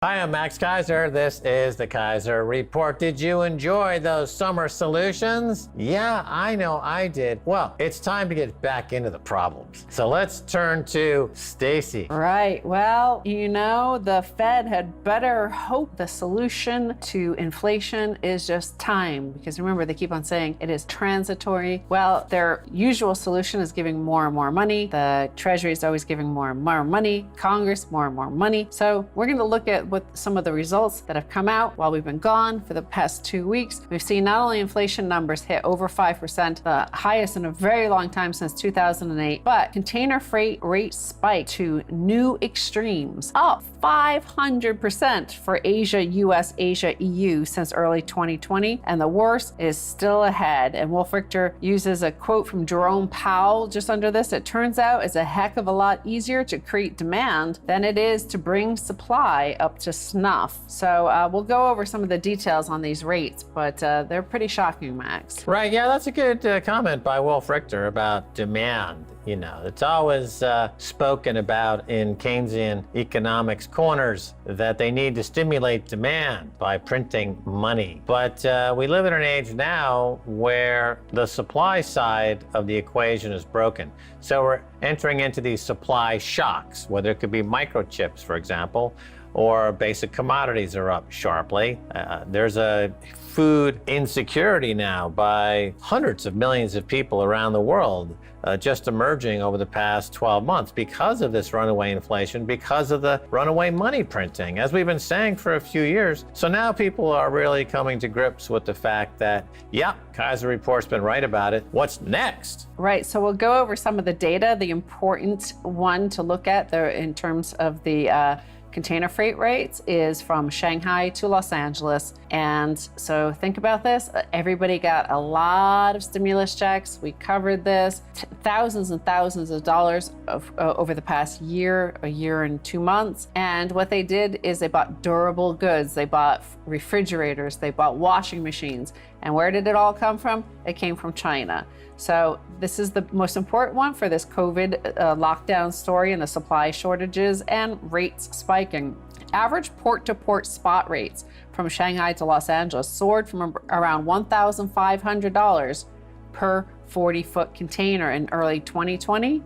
Hi, I'm Max Keiser. This is the Keiser Report. Did you enjoy those summer solutions? Yeah, I know I did. Well, it's time to get back into the problems. So let's turn to Stacy. Right. Well, the Fed had better hope the solution to inflation is just time. Because remember, they keep on saying it is transitory. Well, their usual solution is giving more and more money. The Treasury is always giving more and more money. Congress, more and more money. So we're going to look at what some of the results that have come out while we've been gone for the past 2 weeks. We've seen not only inflation numbers hit over 5%, the highest in a very long time since 2008, but container freight rates spiked to new extremes, up 500% for Asia, US, Asia, EU since early 2020. And the worst is still ahead. And Wolf Richter uses a quote from Jerome Powell just under this. It turns out it's a heck of a lot easier to create demand than it is to bring supply up to snuff. So we'll go over some of the details on these rates, but they're pretty shocking, Max. Right, yeah, that's a good comment by Wolf Richter about demand. It's always spoken about in Keynesian economics corners that they need to stimulate demand by printing money. But we live in an age now where the supply side of the equation is broken. So we're entering into these supply shocks, whether it could be microchips, for example, or basic commodities are up sharply. There's a food insecurity now by hundreds of millions of people around the world just emerging over the past 12 months because of this runaway inflation, because of the runaway money printing, as we've been saying for a few years. So now people are really coming to grips with the fact that, yeah, Keiser Report's been right about it. What's next? Right, so we'll go over some of the data. The important one to look at there in terms of the container freight rates is from Shanghai to Los Angeles. And so think about this. Everybody got a lot of stimulus checks. We covered this. Thousands and thousands of dollars over the past year, a year and 2 months. And what they did is they bought durable goods. They bought refrigerators. They bought washing machines. And where did it all come from? It came from China. So this is the most important one for this COVID lockdown story and the supply shortages and rates spiking. Average port-to-port spot rates from Shanghai to Los Angeles soared from around $1,500 per 40-foot container in early 2020,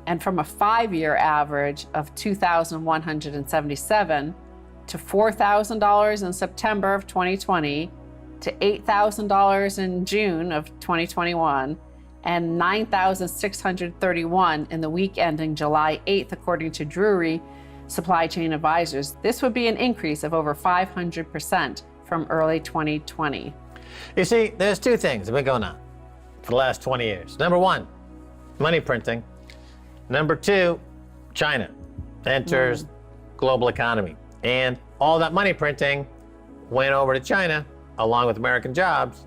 and from a 5-year average of $2,177 to $4,000 in September of 2020, to $8,000 in June of 2021, and $9,631 in the week ending July 8th, according to Drury Supply Chain Advisors. This would be an increase of over 500% from early 2020. You see, there's two things that have been going on for the last 20 years. Number one, money printing. Number two, China enters global economy. And all that money printing went over to China along with American jobs,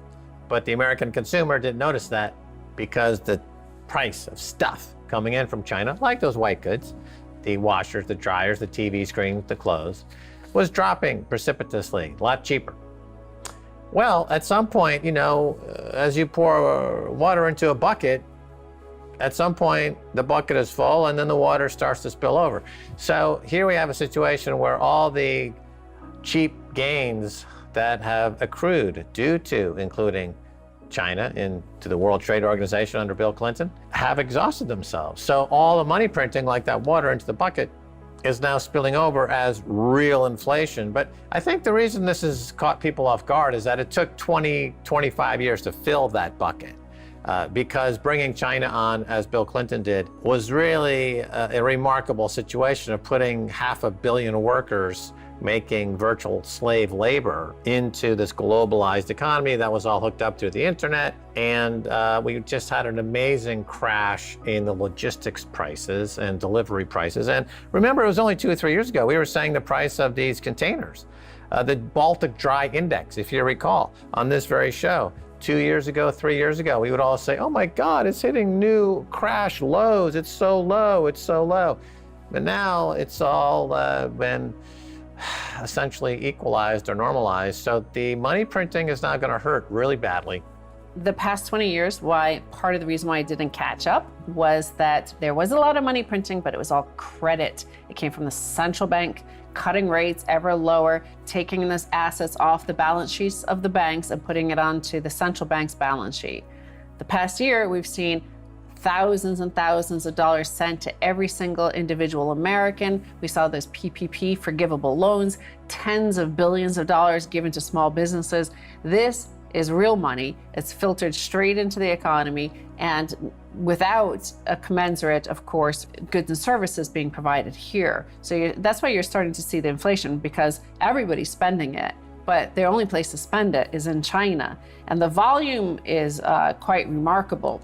but the American consumer didn't notice that because the price of stuff coming in from China, like those white goods, the washers, the dryers, the TV screens, the clothes, was dropping precipitously, a lot cheaper. Well, at some point, as you pour water into a bucket, at some point the bucket is full and then the water starts to spill over. So here we have a situation where all the cheap gains that have accrued due to including China into the World Trade Organization under Bill Clinton have exhausted themselves. So all the money printing, like that water into the bucket, is now spilling over as real inflation. But I think the reason this has caught people off guard is that it took 20, 25 years to fill that bucket. Because bringing China on, as Bill Clinton did, was really a remarkable situation of putting 500 million workers making virtual slave labor into this globalized economy that was all hooked up through the internet. And we just had an amazing crash in the logistics prices and delivery prices. And remember, it was only 2 or 3 years ago, we were saying the price of these containers, the Baltic Dry Index, if you recall, on this very show. 2 years ago, 3 years ago, we would all say, oh my God, it's hitting new crash lows. It's so low, it's so low. But now it's all been essentially equalized or normalized. So the money printing is now going to hurt really badly. The past 20 years, part of the reason why it didn't catch up was that there was a lot of money printing, but it was all credit. It came from the central bank cutting rates ever lower, taking this assets off the balance sheets of the banks and putting it onto the central bank's balance sheet. The past year, we've seen thousands and thousands of dollars sent to every single individual American. We saw those PPP forgivable loans, tens of billions of dollars given to small businesses. This is real money. It's filtered straight into the economy, and without a commensurate, of course, goods and services being provided here. So that's why you're starting to see the inflation, because everybody's spending it, but the only place to spend it is in China. And the volume is quite remarkable.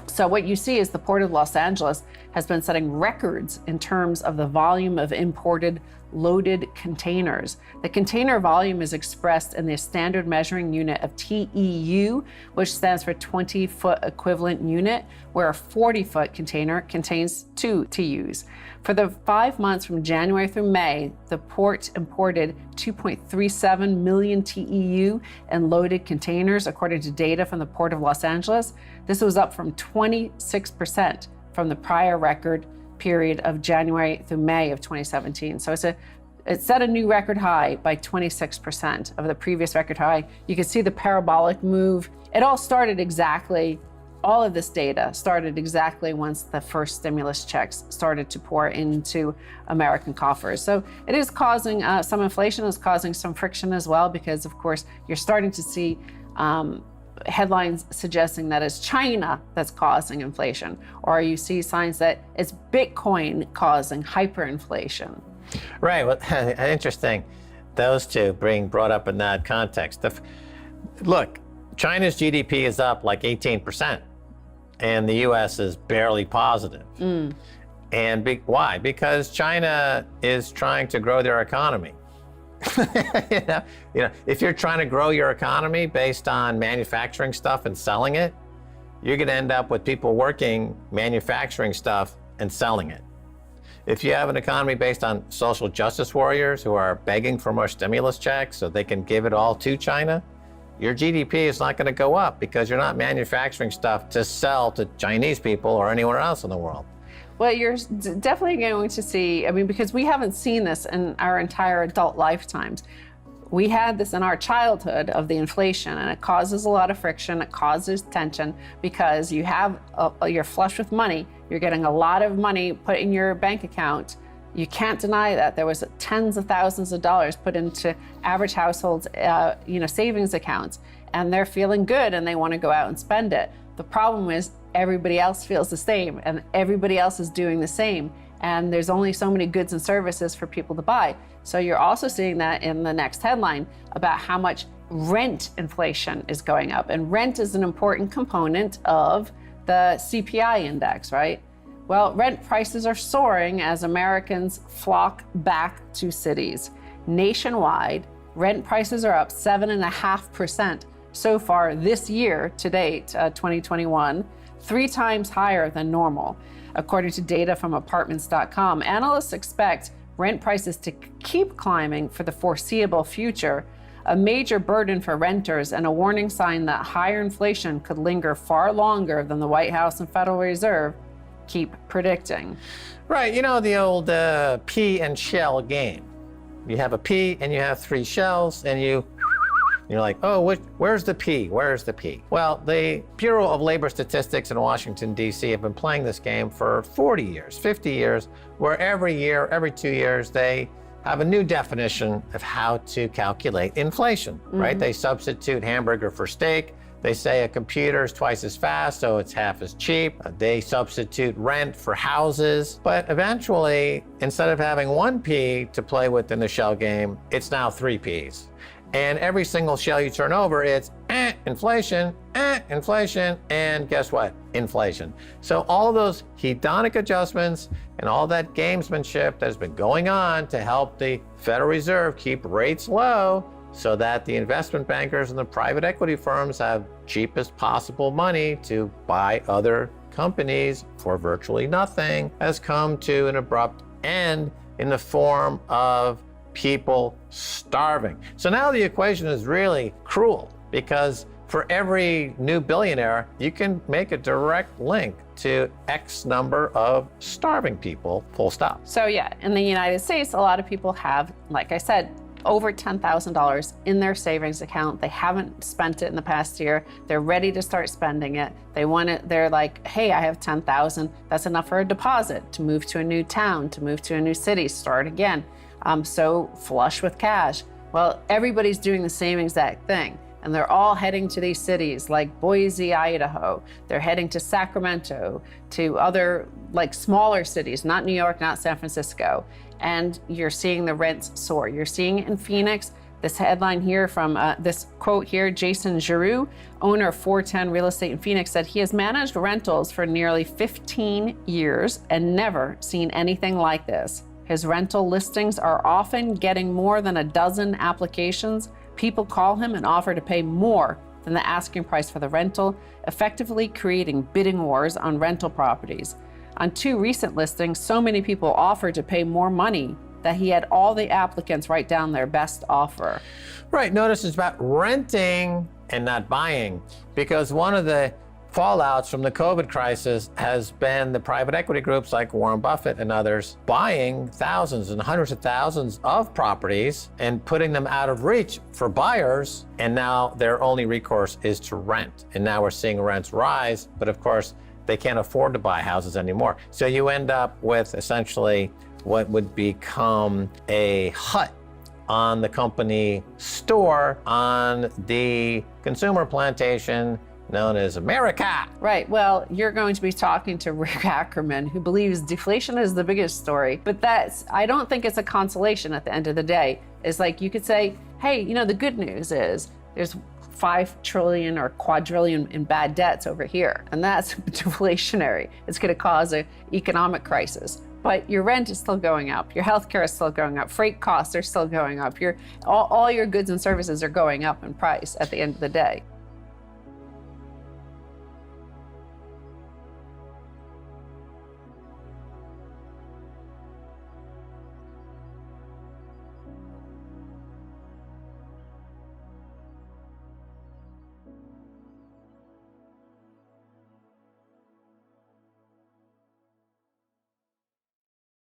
So what you see is the Port of Los Angeles has been setting records in terms of the volume of imported loaded containers. The container volume is expressed in the standard measuring unit of TEU, which stands for 20-foot equivalent unit, where a 40-foot container contains 2 TEUs. For the 5 months from January through May, the port imported 2.37 million TEU in loaded containers, according to data from the Port of Los Angeles. This was up from 26% from the prior record period of January through May of 2017. So it set a new record high by 26% of the previous record high. You can see the parabolic move. It all started exactly, all of this data started exactly once the first stimulus checks started to pour into American coffers. So it is causing some inflation, is causing some friction as well, because of course you're starting to see headlines suggesting that it's China that's causing inflation, or you see signs that it's Bitcoin causing hyperinflation. Right. Well, interesting. Those two being brought up in that context. Look, China's GDP is up like 18%, and the U.S. is barely positive. And why? Because China is trying to grow their economy. you know, if you're trying to grow your economy based on manufacturing stuff and selling it, you're going to end up with people working, manufacturing stuff and selling it. If you have an economy based on social justice warriors who are begging for more stimulus checks so they can give it all to China, your GDP is not going to go up because you're not manufacturing stuff to sell to Chinese people or anywhere else in the world. Well, you're definitely going to see, I mean, because we haven't seen this in our entire adult lifetimes. We had this in our childhood of the inflation, and it causes a lot of friction. It causes tension because you're flush with money. You're getting a lot of money put in your bank account. You can't deny that there was tens of thousands of dollars put into average households, savings accounts, and they're feeling good and they want to go out and spend it. The problem is everybody else feels the same, and everybody else is doing the same. And there's only so many goods and services for people to buy. So you're also seeing that in the next headline about how much rent inflation is going up. And rent is an important component of the CPI index, right? Well, rent prices are soaring as Americans flock back to cities. Nationwide, rent prices are up 7.5% so far this year to date, 2021, 3 times higher than normal. According to data from apartments.com, analysts expect rent prices to keep climbing for the foreseeable future, a major burden for renters and a warning sign that higher inflation could linger far longer than the White House and Federal Reserve keep predicting. Right, you know the old pea and shell game. You have a pea and you have 3 shells, and you're like, oh, where's the pea? Where's the pea? Well, the Bureau of Labor Statistics in Washington, D.C. have been playing this game for 40 years, 50 years, where every year, every 2 years, they have a new definition of how to calculate inflation, right? They substitute hamburger for steak. They say a computer is twice as fast, so it's half as cheap. They substitute rent for houses. But eventually, instead of having 1 pea to play with in the shell game, it's now 3 peas. And every single shell you turn over, it's inflation, and guess what? Inflation. So all of those hedonic adjustments and all that gamesmanship that has been going on to help the Federal Reserve keep rates low so that the investment bankers and the private equity firms have cheapest possible money to buy other companies for virtually nothing has come to an abrupt end in the form of people starving. So now the equation is really cruel because for every new billionaire, you can make a direct link to X number of starving people, full stop. So yeah, in the United States, a lot of people have, like I said, over $10,000 in their savings account. They haven't spent it in the past year. They're ready to start spending it. They want it. They're like, hey, I have 10,000. That's enough for a deposit to move to a new town, to move to a new city, start again. I'm so flush with cash. Well, everybody's doing the same exact thing. And they're all heading to these cities like Boise, Idaho. They're heading to Sacramento, to other like smaller cities, not New York, not San Francisco. And you're seeing the rents soar. You're seeing it in Phoenix. This headline here from this quote here, Jason Giroux, owner of 410 Real Estate in Phoenix, said he has managed rentals for nearly 15 years and never seen anything like this. His rental listings are often getting more than a dozen applications. People call him and offer to pay more than the asking price for the rental, effectively creating bidding wars on rental properties. On 2 recent listings, so many people offered to pay more money that he had all the applicants write down their best offer. Right, notice it's about renting and not buying, because one of the fallouts from the COVID crisis has been the private equity groups like Warren Buffett and others buying thousands and hundreds of thousands of properties and putting them out of reach for buyers. And now their only recourse is to rent. And now we're seeing rents rise, but of course, they can't afford to buy houses anymore. So you end up with essentially what would become a hut on the company store on the consumer plantation known as America. Right. Well, you're going to be talking to Rick Ackerman, who believes deflation is the biggest story. But I don't think it's a consolation at the end of the day. It's like you could say, hey, the good news is there's 5 trillion or quadrillion in bad debts over here. And that's deflationary. It's going to cause an economic crisis. But your rent is still going up. Your healthcare is still going up. Freight costs are still going up. All your goods and services are going up in price at the end of the day.